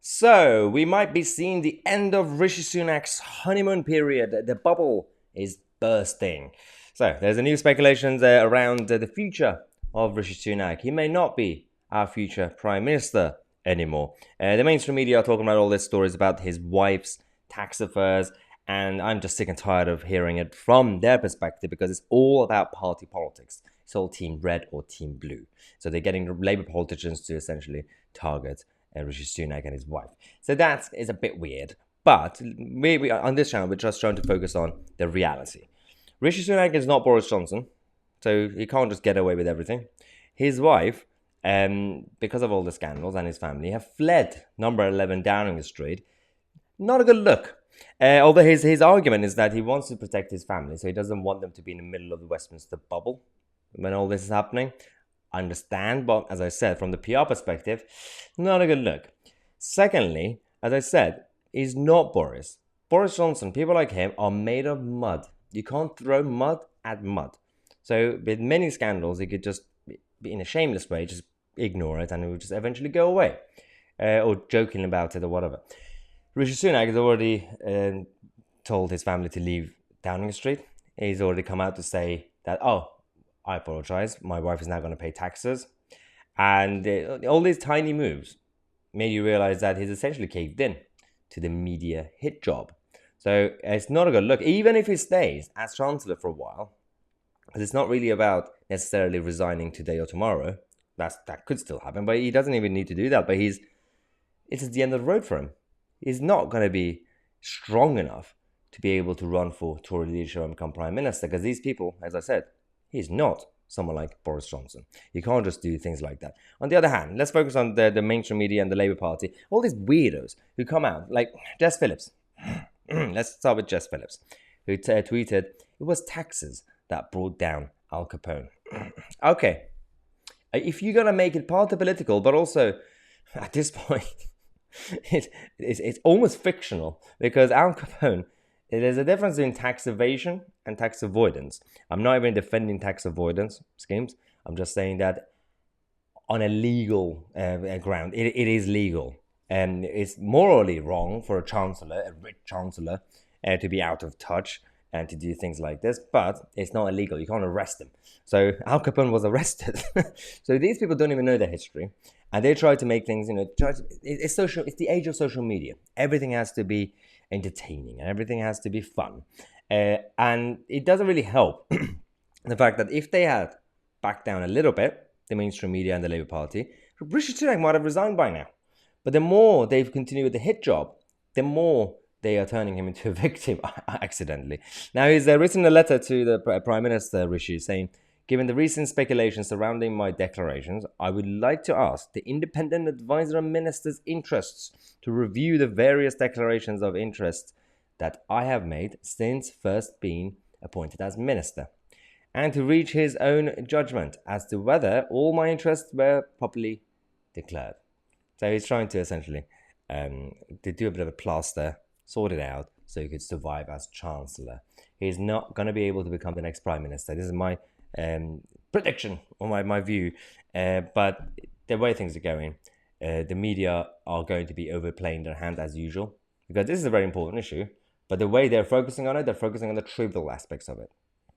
So, we might be seeing the end of Rishi Sunak's honeymoon period. The bubble is bursting. So, there's a new speculations around the future of Rishi Sunak. He may not be our future Prime Minister anymore. The mainstream media are talking about all these stories about his wife's tax affairs, and I'm just sick and tired of hearing it from their perspective because it's all about party politics. It's all team red or team blue. So, they're getting Labour politicians to essentially target Rishi Sunak and his wife. So that is a bit weird. But we on this channel, we're just trying to focus on the reality. Rishi Sunak is not Boris Johnson, so he can't just get away with everything. His wife, because of all the scandals, and his family have fled number 11 Downing Street. Not a good look. Although his argument is that he wants to protect his family, so he doesn't want them to be in the middle of the Westminster bubble when all this is happening. Understand, but as I said, from the PR perspective, not a good look. Secondly, as I said, he's not Boris. Boris Johnson, people like him are made of mud. You can't throw mud at mud. So with many scandals, he could just be in a shameless way, just ignore it and it would just eventually go away. Or joking about it or whatever. Rishi Sunak has already told his family to leave Downing Street. He's already come out to say that, I apologize. My wife is now going to pay taxes. And all these tiny moves made you realize that he's essentially caved in to the media hit job. So it's not a good look, even if he stays as Chancellor for a while, because it's not really about necessarily resigning today or tomorrow. That could still happen, but he doesn't even need to do that. But it's at the end of the road for him. He's not going to be strong enough to be able to run for Tory leadership and become Prime Minister, because these people, as I said, he's not someone like Boris Johnson. You can't just do things like that. On the other hand, let's focus on the mainstream media and the Labour Party. All these weirdos who come out, like Jess Phillips. Let's start with Jess Phillips, who tweeted, it was taxes that brought down Al Capone. Okay, if you're going to make it partly political, but also at this point, it's almost fictional, because Al Capone, there's a difference between tax evasion and tax avoidance. I'm not even defending tax avoidance schemes. I'm just saying that on a legal ground, it is legal. And it's morally wrong for a chancellor, a rich chancellor, to be out of touch and to do things like this. But it's not illegal. You can't arrest him. So Al Capone was arrested. So these people don't even know their history. And they try to make things, it's the age of social media. Everything has to be entertaining and everything has to be fun. And it doesn't really help the fact that if they had backed down a little bit, the mainstream media and the Labour Party, Rishi Sunak might have resigned by now. But the more they've continued with the hit job, the more they are turning him into a victim accidentally. Now, he's written a letter to the Prime Minister, Rishi, saying, given the recent speculation surrounding my declarations, I would like to ask the independent advisor on ministers' interests to review the various declarations of interest that I have made since first being appointed as minister, and to reach his own judgment as to whether all my interests were properly declared. So he's trying to essentially to do a bit of a plaster, sort it out, so he could survive as Chancellor. He's not going to be able to become the next Prime Minister. This is my prediction or my view. But the way things are going, the media are going to be overplaying their hand as usual, because this is a very important issue. But the way they're focusing on it, they're focusing on the trivial aspects of it.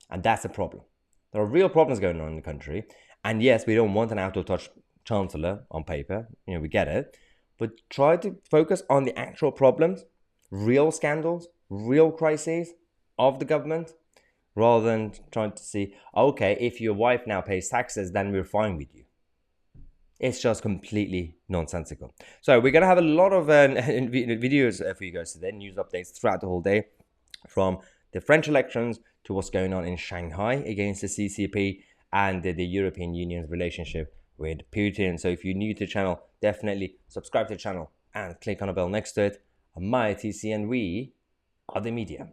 And that's a problem. There are real problems going on in the country. And yes, we don't want an out-of-touch Chancellor on paper. We get it. But try to focus on the actual problems, real scandals, real crises of the government, rather than trying to see, okay, if your wife now pays taxes, then we're fine with you. It's just completely nonsensical. So we're going to have a lot of videos for you guys today, news updates throughout the whole day, from the French elections to what's going on in Shanghai against the CCP and the European Union's relationship with Putin. So if you're new to the channel, definitely subscribe to the channel and click on the bell next to it. I'm my TC and we are the media.